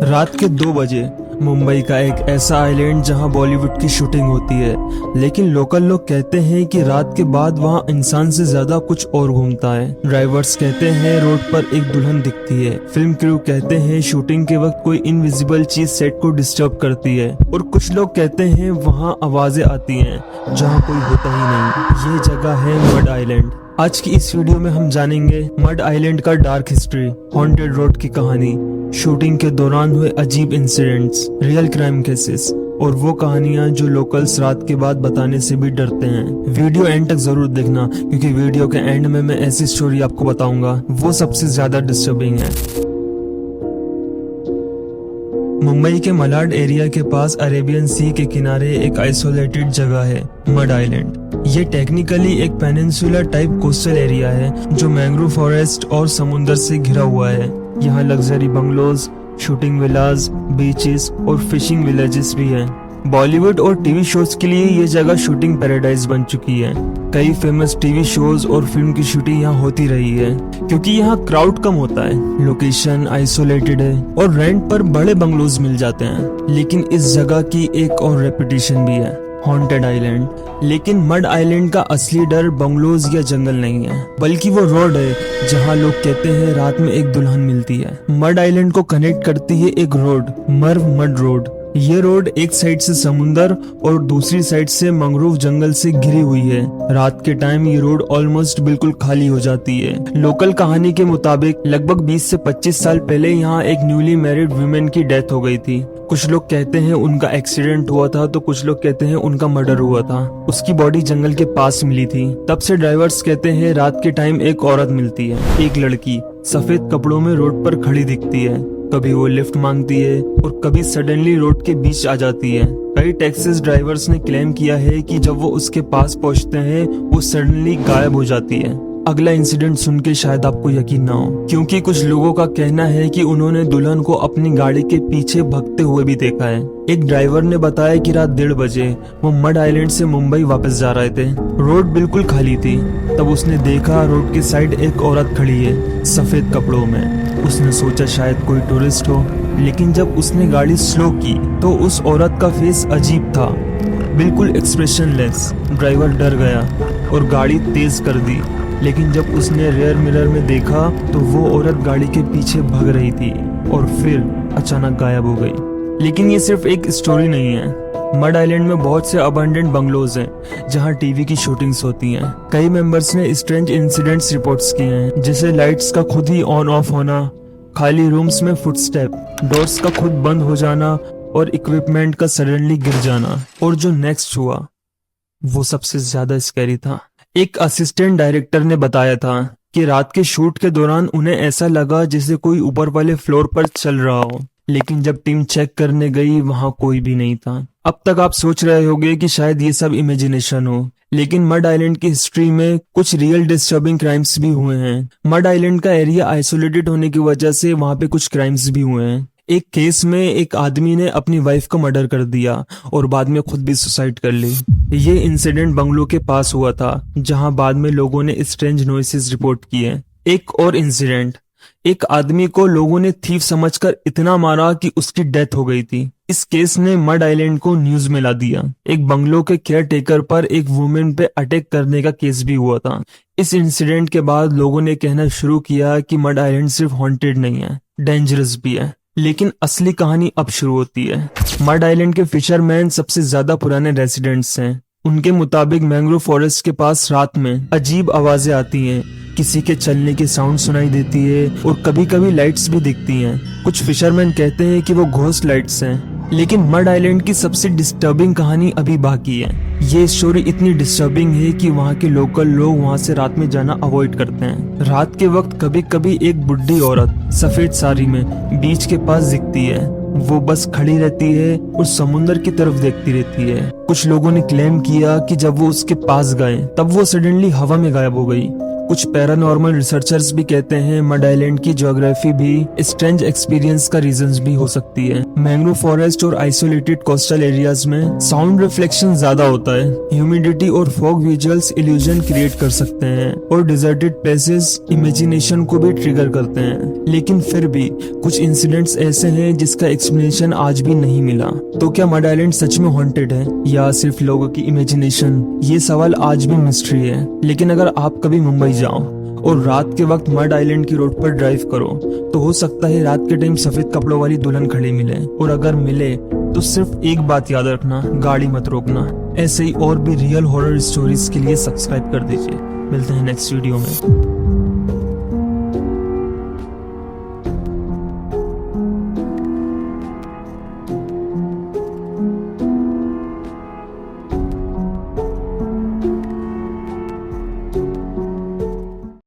रात के 2 बजे मुंबई का एक ऐसा आइलैंड जहां बॉलीवुड की शूटिंग होती है, लेकिन लोकल लोग कहते हैं कि रात के बाद वहां इंसान से ज्यादा कुछ और घूमता है। ड्राइवर्स कहते हैं रोड पर एक दुल्हन दिखती है। फिल्म क्रू कहते हैं शूटिंग के वक्त कोई इनविजिबल चीज सेट को डिस्टर्ब करती है, और कुछ लोग कहते हैं वहां आवाजें आती हैं जहां कोई होता ही नहीं। ये जगह है मड आइलैंड। आज की इस वीडियो में हम जानेंगे मड आइलैंड का डार्क हिस्ट्री, हॉन्टेड रोड की कहानी, शूटिंग के दौरान हुए अजीब इंसिडेंट्स, रियल क्राइम केसेस और वो कहानियां जो लोकल्स रात के बाद बताने से भी डरते हैं। वीडियो एंड तक जरूर देखना, क्योंकि वीडियो के एंड में मैं ऐसी स्टोरी आपको बताऊंगा वो सबसे ज्यादा डिस्टर्बिंग है। मुंबई के मलाड एरिया के पास अरेबियन सी के किनारे एक आइसोलेटेड जगह है मड आइलैंड। ये टेक्निकली एक पेनिनसुलर टाइप कोस्टल एरिया है जो मैंग्रोव फॉरेस्ट और समुंदर से घिरा हुआ है। यहाँ luxury bungalows, shooting villas, beaches और फिशिंग विलेजेस भी हैं। बॉलीवुड और टीवी शोज के लिए ये जगह शूटिंग पैराडाइज बन चुकी है। कई फेमस टीवी शोज और फिल्म की शूटिंग यहाँ होती रही है, क्योंकि यहाँ क्राउड कम होता है, लोकेशन आइसोलेटेड है और रेंट पर बड़े बंगलोज मिल जाते हैं। लेकिन इस जगह की एक और रेपुटेशन भी है, हॉन्टेड आइलैंड। लेकिन मड आइलैंड का असली डर बंगलोज या जंगल नहीं है, बल्कि वो रोड है जहाँ लोग कहते हैं रात में एक दुल्हन मिलती है। मड आइलैंड को कनेक्ट करती है एक रोड, मर्व मड रोड। ये रोड एक साइड से समुंदर और दूसरी साइड से मैंग्रोव जंगल से घिरी हुई है। रात के टाइम ये रोड ऑलमोस्ट बिल्कुल खाली हो जाती है। लोकल कहानी के मुताबिक लगभग 20 से 25 साल पहले यहाँ एक न्यूली मैरिड वुमेन की डेथ हो गई थी। कुछ लोग कहते हैं उनका एक्सीडेंट हुआ था, तो कुछ लोग कहते हैं उनका मर्डर हुआ था। उसकी बॉडी जंगल के पास मिली थी। तब से ड्राइवर्स कहते हैं रात के टाइम एक औरत मिलती है, एक लड़की सफेद कपड़ों में रोड पर खड़ी दिखती है। कभी वो लिफ्ट मांगती है और कभी सडनली रोड के बीच आ जाती है। कई टैक्सी ड्राइवर्स ने क्लेम किया है कि जब वो उसके पास पहुंचते हैं वो सडनली गायब हो जाती है। अगला इंसिडेंट सुन के शायद आपको यकीन ना हो, क्योंकि कुछ लोगों का कहना है कि उन्होंने दुल्हन को अपनी गाड़ी के पीछे भागते हुए भी देखा है। एक ड्राइवर ने बताया कि रात 1:30 बजे वो मड आइलैंड से मुंबई वापस जा रहे थे। रोड बिल्कुल खाली थी। तब उसने देखा रोड के साइड एक औरत खड़ी है सफेद कपड़ों में। उसने सोचा शायद कोई टूरिस्ट हो, लेकिन जब उसने गाड़ी स्लो की तो उस औरत का फेस अजीब था, बिल्कुल एक्सप्रेशनलेस। ड्राइवर डर गया और गाड़ी तेज कर दी, लेकिन जब उसने रियर मिरर में देखा तो वो औरत गाड़ी के पीछे भाग रही थी और फिर अचानक गायब हो गई। लेकिन ये सिर्फ एक स्टोरी नहीं है। मड आइलैंड में बहुत से अबंडेंट बंगलोज हैं जहां टीवी की शूटिंग्स होती हैं। कई मेंबर्स ने स्ट्रेंज इंसिडेंट्स रिपोर्ट्स किए हैं, जैसे लाइट्स का खुद ही ऑन ऑफ होना, खाली रूम्स में फुटस्टेप, डोर्स का खुद बंद हो जाना और इक्विपमेंट का सडनली गिर जाना। और जो नेक्स्ट हुआ वो सबसे ज्यादा स्कैरी था। एक असिस्टेंट डायरेक्टर ने बताया था कि रात के शूट के दौरान उन्हें ऐसा लगा जैसे कोई ऊपर वाले फ्लोर पर चल रहा हो, लेकिन जब टीम चेक करने गई वहां कोई भी नहीं था। अब तक आप सोच रहे होंगे कि शायद ये सब इमेजिनेशन हो, लेकिन मड आइलैंड की हिस्ट्री में कुछ रियल डिस्टर्बिंग क्राइम्स भी हुए हैं। मड आइलैंड का एरिया आइसोलेटेड होने की वजह से वहां पे कुछ क्राइम्स भी हुए हैं। एक केस में एक आदमी ने अपनी वाइफ का मर्डर कर दिया और बाद में खुद भी सुसाइड कर ली। ये इंसिडेंट बंगलो के पास हुआ था, जहां बाद में लोगों ने स्ट्रेंज नॉइसेस रिपोर्ट किए। एक और इंसिडेंट, एक आदमी को लोगों ने थीफ समझकर इतना मारा कि उसकी डेथ हो गई थी। इस केस ने मड आइलैंड को न्यूज में ला दिया। एक बंगलो के केयर टेकर पर एक वुमेन पे अटैक करने का केस भी हुआ था। इस इंसिडेंट के बाद लोगों ने कहना शुरू किया कि मड आइलैंड सिर्फ हॉन्टेड नहीं है, डेंजरस भी है। लेकिन असली कहानी अब शुरू होती है। मड आइलैंड के फिशरमैन सबसे ज्यादा पुराने रेसिडेंट्स हैं। उनके मुताबिक मैंग्रोव फॉरेस्ट के पास रात में अजीब आवाजें आती हैं, किसी के चलने की साउंड सुनाई देती है और कभी कभी लाइट्स भी दिखती हैं। कुछ फिशरमैन कहते हैं कि वो घोस्ट लाइट्स हैं। लेकिन मड आइलैंड की सबसे डिस्टर्बिंग कहानी अभी बाकी है। ये स्टोरी इतनी डिस्टर्बिंग है कि वहाँ के लोकल लोग वहाँ से रात में जाना अवॉइड करते हैं। रात के वक्त कभी कभी एक बुढ़ी औरत सफेद साड़ी में बीच के पास दिखती है। वो बस खड़ी रहती है और समुंदर की तरफ देखती रहती है। कुछ लोगों ने क्लेम किया कि जब वो उसके पास गए तब वो सडनली हवा में गायब हो गई। कुछ पैरानॉर्मल रिसर्चर्स भी कहते हैं मड आइलैंड की ज्योग्राफी भी स्ट्रेंज एक्सपीरियंस का रीजंस भी हो सकती है। मैंग्रोव फॉरेस्ट और आइसोलेटेड कोस्टल एरियाज में साउंड रिफ्लेक्शन ज्यादा होता है, ह्यूमिडिटी और फॉग विजुअल्स इल्यूजन क्रिएट कर सकते हैं और डिजर्टेड प्लेसेस इमेजिनेशन को भी ट्रिगर करते हैं। लेकिन फिर भी कुछ इंसिडेंट्स ऐसे हैं जिसका एक्सप्लेनेशन आज भी नहीं मिला। तो क्या मड आइलैंड सच में हॉन्टेड है या सिर्फ लोगों की इमेजिनेशन? ये सवाल आज भी मिस्ट्री है। लेकिन अगर आप कभी मुंबई जाओ और रात के वक्त मड आइलैंड की रोड पर ड्राइव करो तो हो सकता है रात के टाइम सफेद कपड़ों वाली दुल्हन खड़ी मिले, और अगर मिले तो सिर्फ एक बात याद रखना, गाड़ी मत रोकना। ऐसे ही और भी रियल हॉरर स्टोरीज के लिए सब्सक्राइब कर दीजिए। मिलते हैं नेक्स्ट वीडियो में।